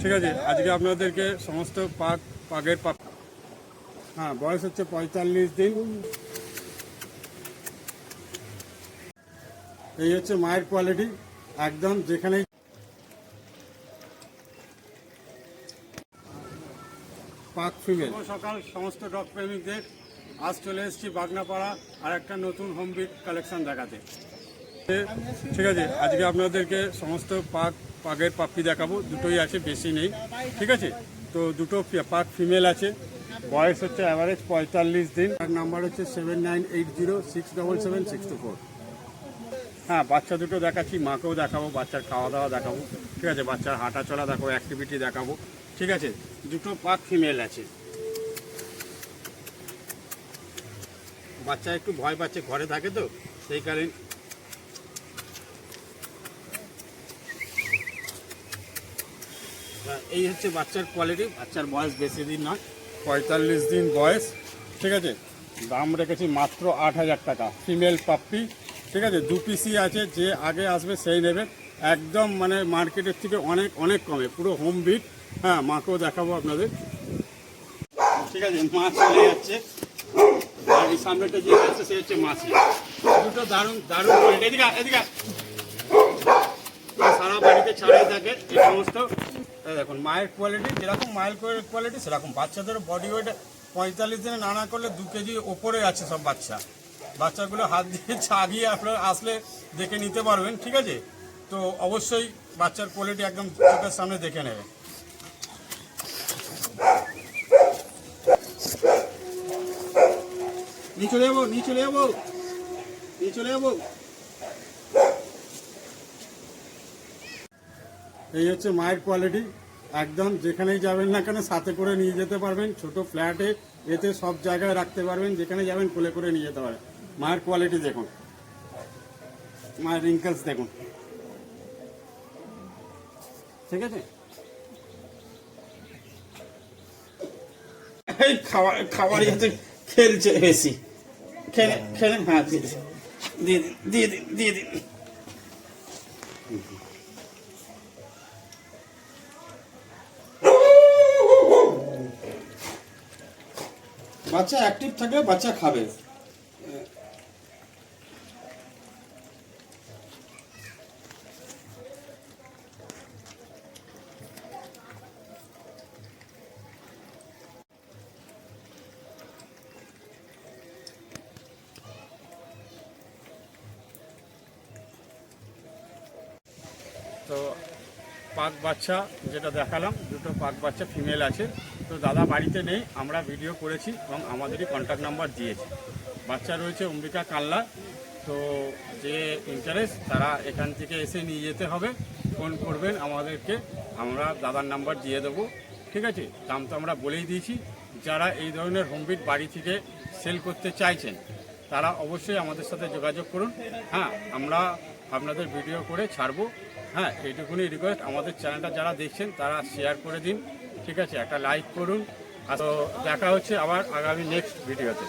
ঠিক আছে। আজকে আপনাদেরকে সমস্ত পাগের হ্যাঁ, বয়স হচ্ছে 45 দিন। এই হচ্ছে মায়ের কোয়ালিটি, একদম যেখানেই পাক ফিমেল। সকাল সমস্ত ডগ প্রেমিকদের আজ চলে এসেছি বাগনাপাড়া আর একটা নতুন হোমবিট কালেকশন দেখাতে। ঠিক আছে, আজকে আপনাদেরকে সমস্ত পাগের পাপ্পি দেখাবো। দুটোই আছে, বেশি নেই। ঠিক আছে, তো দুটো পাক ফিমেল আছে। বয়স হচ্ছে অ্যাভারেজ 45 দিন। আর নাম্বার হচ্ছে 7980677624। হ্যাঁ, বাচ্চা দুটো দেখাচ্ছি, মাকেও দেখাবো, বাচ্চার খাওয়া দাওয়া দেখাবো। ঠিক আছে, বাচ্চার হাঁটা চলা দেখাবো, অ্যাক্টিভিটি দেখাবো। ঠিক আছে, দুটো পাক ফিমেল আছে। বাচ্চা একটু ভয় পাচ্ছে, ঘরে থাকে তো সেই কারণে। এই হচ্ছে বাচ্চার কোয়ালিটি। বাচ্চার বয়স বেশি দিন নয়, 45 দিন বয়স। ঠিক আছে, দাম রেখেছি মাত্র 8000 টাকা। Female puppy. ঠিক আছে, 2 পিসই আছে, যে আগে আসবে সেই নেবে। একদম মানে মার্কেটের থেকে অনেক অনেক কমে, পুরো হোম বিট। হ্যাঁ, মাকেও দেখাবো আপনাদের। ঠিক আছে, মাছ চলে যাচ্ছে। আর এই সামনেটা যে আছে সে হচ্ছে মাছি। দুটো দারুণ দারুণ কোয়ালিটি। এদিকে সারা বাড়িতে ছাড়াই থাকে এই সমস্ত। দেখুন মায়ের কোয়ালিটি, যেরকম মায়ের কোয়ালিটি সেরকম। বাচ্চাদের বডি ওয়েট 45 দিনে না করলে 2 কেজি ওপরে আছে সব বাচ্চাগুলো হাত দিয়ে ছাগিয়ে আপনারা আসলে দেখে নিতে পারবেন। ঠিক আছে, তো অবশ্যই বাচ্চার কোয়ালিটি একদম চোখের সামনে দেখে নেবে। নিয়ে চলে যাবো। এই হচ্ছে মায়ের কোয়ালিটি, একদম যেখানেই যাবেন না কেন সাথে করে নিয়ে যেতে পারবেন। ছোট ফ্ল্যাটে এতে সব জায়গায় রাখতে পারবেন, যেখানে যাবেন কোলে করে নিয়ে যেতে পারেন। মায়ের কোয়ালিটি দেখুন, মায়ের রিঙ্কেলস দেখুন। ঠিক আছে, এই খাবার যাতে খেলছে বেশি। খেলেন, হ্যাঁ দিয়ে দিন। বাচ্চা অ্যাক্টিভ থাকলে বাচ্চা খাবে। তো পাক বাচ্চা যেটা দেখালাম, দুটো পাক বাচ্চা ফিমেল আছে। তো দাদা বাড়িতে নেই, আমরা ভিডিও করেছি এবং আমাদেরই কন্ট্যাক্ট নাম্বার দিয়েছি। বাচ্চা রয়েছে অম্বিকা কাল্লা। তো যে ইন্টারেস্ট তারা এখান থেকে এসে নিয়ে যেতে হবে। ফোন করবেন আমাদেরকে, আমরা দাদার নাম্বার দিয়ে দেবো। ঠিক আছে, দাম তো আমরা বলেই দিয়েছি। যারা এই ধরনের হোমবিট বাড়ি থেকে সেল করতে চাইছেন তারা অবশ্যই আমাদের সাথে যোগাযোগ করুন। হ্যাঁ, আমরা আপনাদের ভিডিও করে ছাড়বো। হ্যাঁ, এইটুকুনি রিকোয়েস্ট, আমাদের চ্যানেলটা যারা দেখছেন তারা শেয়ার করে দিন। ঠিক আছে, একটা লাইক করুন। তো দেখা হচ্ছে আবার আগামী নেক্সট ভিডিওতে।